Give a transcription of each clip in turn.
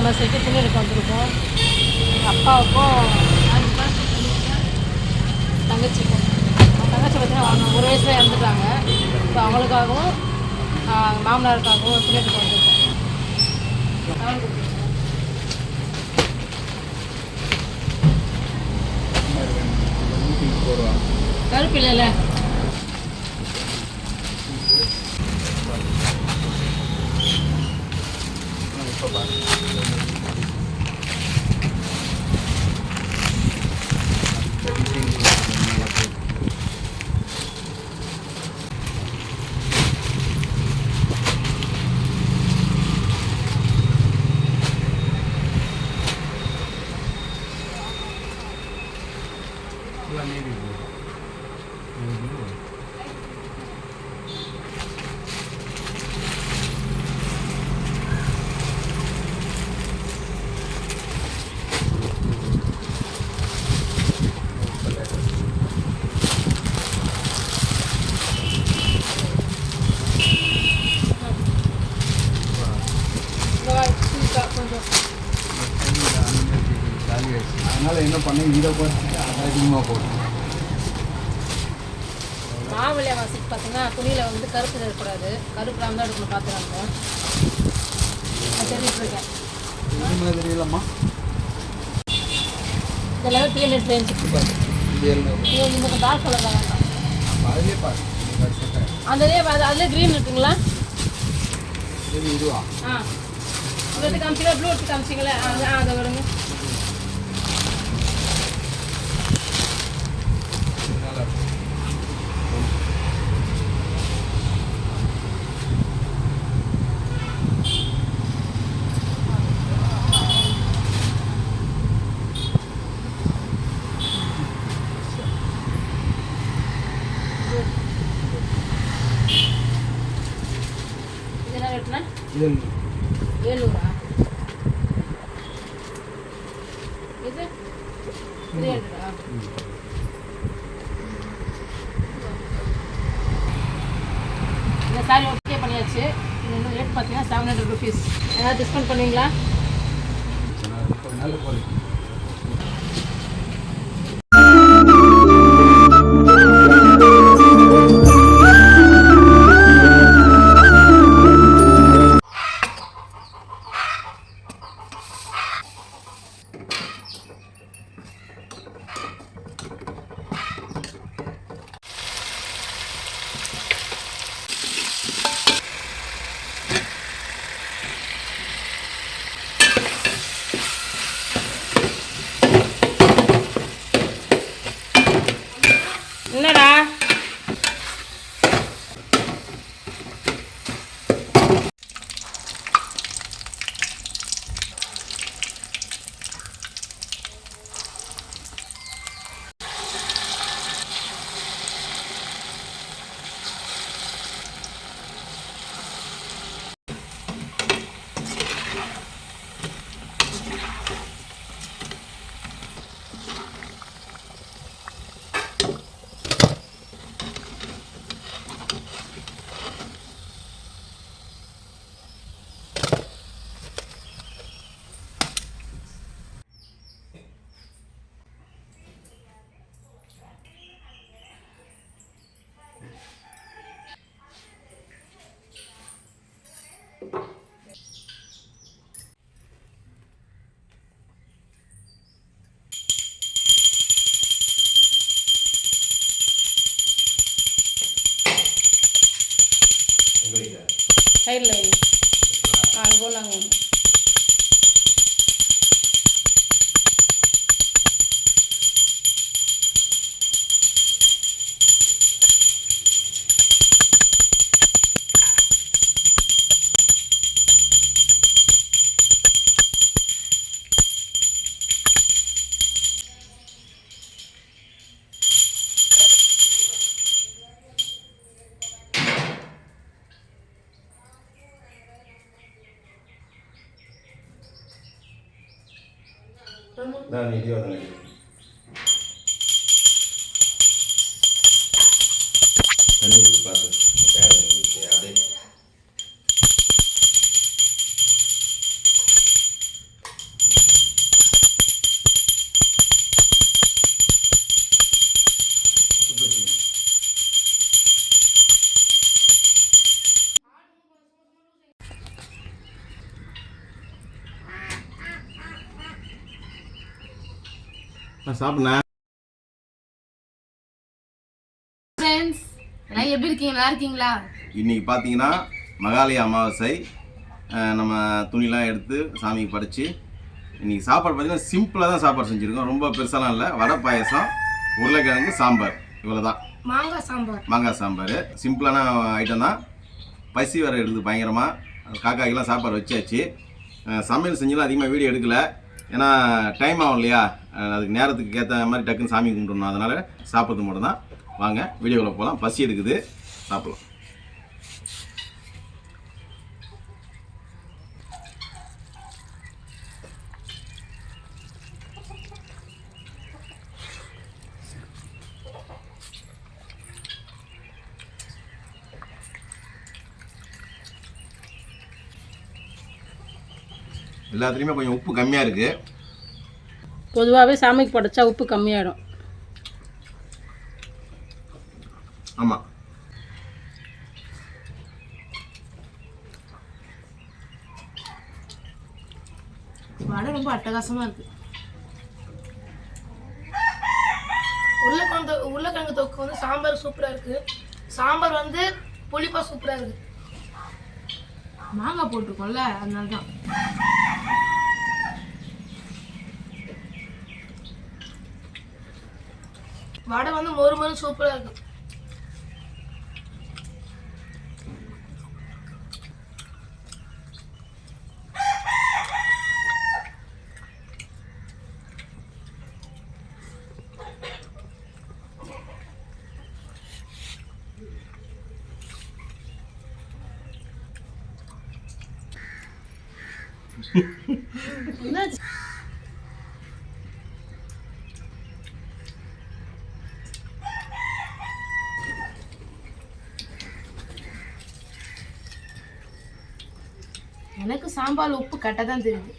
அமாவாசைக்கு துணி எடுக்க வந்திருக்கோம். எங்கள் அப்பாவுக்கும் தங்கச்சிக்கும். தங்கச்சி பார்த்தீங்கன்னா அவங்க ஒரு வயசில் இறந்துட்டாங்க. ஸோ அவங்களுக்காகவும் மாமனாருக்காகவும் துணி எடுக்க வந்திருக்கோம். கருப்பு இல்லைல்ல அதனால் என்ன பண்ணேன், இதை பார்த்துட்டு அதை அதிகமாக போட்டேன். மாவிளை வாசிக்கு பார்த்தீங்கன்னா துணியில் வந்து கருப்பு இருக்கக்கூடாது, கருப்பு தான் எடுக்கணும் பார்த்துறாங்க. நான் தெரிஞ்சுட்டு இருக்கேன். இது மாதிரி இல்லைம்மா, இதெல்லாம் 300 ரேஞ்சு. இந்த டார்க் கலர் தான் வேண்டாம். அதிலே பார்த்து அதிலே க்ரீன் இருக்குங்களா? இதுவா? எடுத்து காமிச்சிங்களா? ப்ளூ எடுத்து காமிச்சிங்களா? அதை விடுங்க. இதெல்லாம் ரேட்னா 700. இது 300. இந்த சாரி ஓகே பண்ணியாச்சு. இன்னும் ரேட் பார்த்தீங்கன்னா 700 rupees. ஏதாவது டிஸ்கவுண்ட் பண்ணுவீங்களா? நல்ல குவாலிட்டி. என்னடா சைடில் அங்கே போகலாங்க. நான் நிதியோதனை தண்ணி பார்த்து அப்படியே சாப்பிட்ணேன். ஃப்ரெண்ட்ஸ் எல்லாம் எப்படி இருக்கீங்க? நல்லா இருக்கீங்களா? இன்னைக்கு பார்த்தீங்கன்னா மகாலய அமாவாசை. நம்ம துணிலாம் எடுத்து சாமிக்கு படைச்சி இன்றைக்கி சாப்பாடு பார்த்தீங்கன்னா சிம்பிளாக தான் சாப்பாடு செஞ்சுருக்கோம். ரொம்ப பெருசாலாம் இல்லை. வடை பாயசம், உருளைக்கிழங்கு, சாம்பார், இவ்வளோ தான். மாங்காய் சாம்பார் சிம்பிளான ஐட்டம் தான். பசி வேறு எடுக்குது பயங்கரமாக. காக்காக்கெல்லாம் சாப்பாடு வச்சாச்சு. சமையல் செஞ்செல்லாம் அதிகமாக வீடியோ எடுக்கலை. ஏன்னா டைம் ஆகும் இல்லையா, அதுக்கு நேரத்துக்கு ஏற்ற மாதிரி டக்குன்னு சாமி கும்பிட்டுணும். அதனால் சாப்பிட்றது மட்டும் தான். வாங்க வீடியோவில் போகலாம். பசி எடுக்குது, சாப்பிடலாம். எல்லாத்துலேயுமே கொஞ்சம் உப்பு கம்மியாக இருக்குது. பொதுவாகவே சாமிக்கு படைச்சா உப்பு கம்மியாகிடும். ஆமாம். வடை ரொம்ப அட்டகாசமாக இருக்குது. உருளைக்கிழங்கு தொக்கு வந்து சாம்பார் சூப்பராக இருக்குது. சாம்பார் வந்து புளிப்பா சூப்பராக இருக்குது. மாங்காய் போட்டிருக்கோம்ல, அதனால தான். வடை வந்து மொறு மொறு சூப்பராக இருக்குது. எனக்கு சாம்பார் உப்பு கட்ட தான் தெரியுது.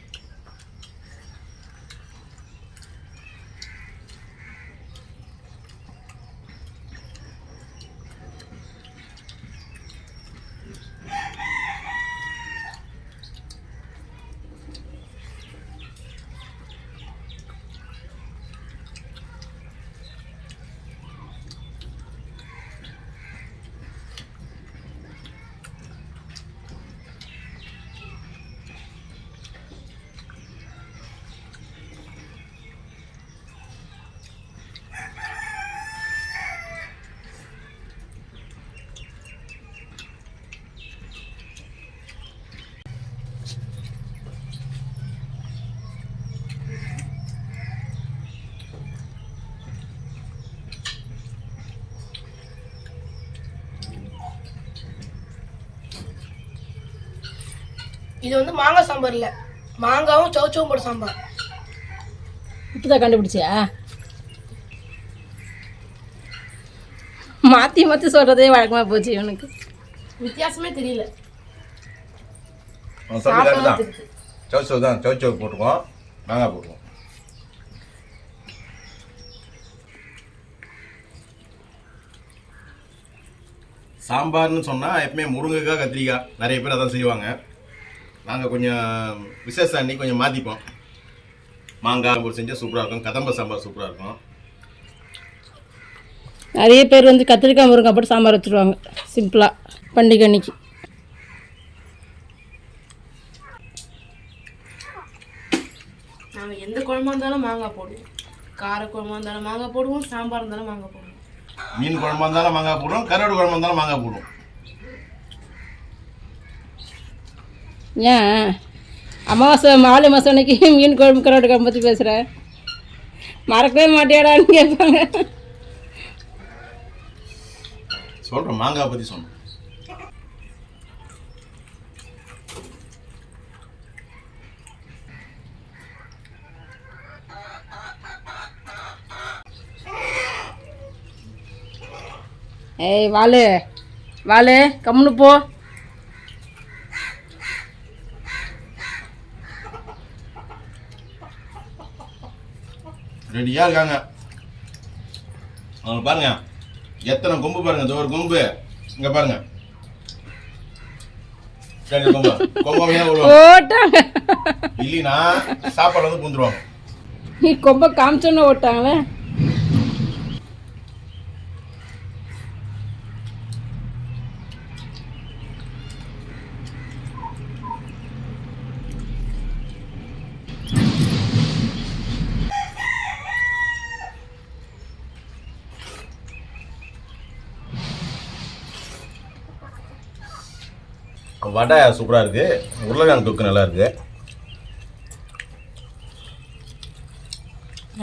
இது வந்து மாங்காய் சாம்பார் இல்லை, மாங்காவும் சவுச்சவும் போட்ட சாம்பார். இப்போதான் கண்டுபிடிச்சியா? மாற்றி மாற்றி சொல்கிறதே வழக்கமாக போச்சு இவனுக்கு. வித்தியாசமே தெரியல. சவுச்சவு தான். சவுச்சவு போட்டுருக்கோம், மாங்காய் போட்டுருக்கோம். சாம்பார்னு சொன்னால் எப்பவுமே முருங்கைக்காய், கத்திரிக்காய் நிறைய பேர் அதான் செய்வாங்க. நாங்கள் கொஞ்சம் விசேஷம் அன்றைக்கி கொஞ்சம் மாற்றிப்போம். மாங்காய் போட்டு செஞ்சால் சூப்பராக இருக்கும். கதம்ப சாம்பார் சூப்பராக இருக்கும். நிறைய பேர் வந்து கத்திரிக்காய் முருங்காய் போட்டு சாம்பார் வச்சுருவாங்க சிம்பிளாக பண்டிகை அன்னைக்கு. நாங்கள் எந்த குழம்பா இருந்தாலும் மாங்காய் போடுவோம். கார குழம்பா இருந்தாலும் மாங்காய் போடுவோம், சாம்பார் இருந்தாலும் மாங்காய் போடுவோம். மீன் குழம்பா இருந்தாலும் மாங்காய் போடுவோம், கருவாடு குழம்பா இருந்தாலும் மாங்காய் போடுவோம். ஏன் அமாவாசை மாலை மாதம் அன்னைக்கு மீன் குழம்பு கருவாடு குழம்பு பற்றி பேசுகிறேன், மறக்கவே மாட்டியாடான்னு கேட்பாங்க. சொல்கிறேன், மாங்காய் பற்றி சொன்னேன். ஏய் வாலு வாலு கம்முன்னு போ. ரெடியாக இருக்காங்க அவங்க. பாருங்க எத்தனை கொம்பு பாருங்க. இந்த ஒரு கொம்பு இங்கே பாருங்க. ரெண்டு கொம்பு கொம்பு போட்டாங்க. இல்லைன்னா சாப்பாடு வந்து பூந்துருவாங்க. நீ கொம்ப காமிச்சோன்னு ஓட்டாங்களே. வடை சூப்பராக இருக்குது, உருளைக்கிழங்கு தொக்கு நல்லா இருக்குது.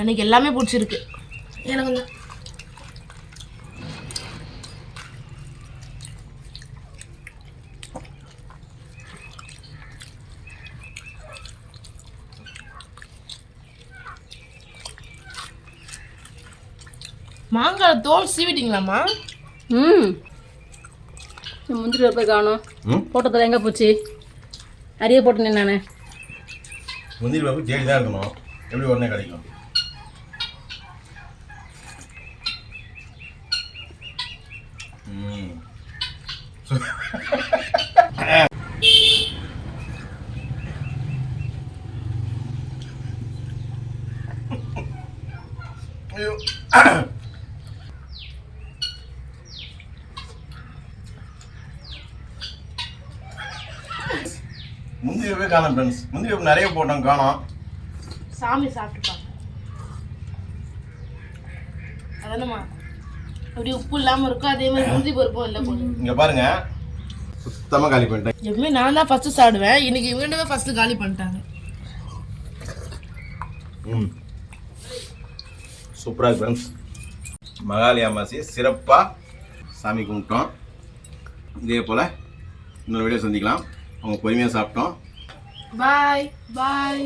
எனக்கு எல்லாமே பிடிச்சிருக்கு. எனக்கு வந்து மாங்காய் தோல் சீவிட்டீங்களாம்மா? முந்திரி போய் காணும். போட்டதில் எங்கே போச்சு? நிறைய போட்டேன் நான். முந்திரி பருப்பு தேடி தான் இருக்கணும், எப்படி உடனே கிடைக்கும்? முந்திரி பருப்பே காணும் ஃப்ரெண்ட்ஸ். முந்திரி பருப்பு நிறைய போட்டோம், காணோம். சாமி சாப்பிட்டுப்பாங்க அதானம்மா. அப்படி உப்பு இல்லாமல் இருக்கும், அதே மாதிரி முந்திரி பருப்பும் இல்லை போதும். இங்கே பாருங்க, சுத்தமாக காலி பண்ணிட்டேன். எப்பவுமே நான் தான் ஃபஸ்ட்டு சாப்பிடுவேன், இன்னைக்கு இவங்க தான் ஃபஸ்ட்டு காலி பண்ணிட்டாங்க. சூப்பராக இருக்கு ஃப்ரெண்ட்ஸ். மகாலி அமாவாசை சிறப்பாக சாமி கும்பிட்டோம். இதே போல் இன்னொரு வீடியோ சந்திக்கலாம். அவங்க பொறுமையாக சாப்பிட்டோம். பாய் பாய்.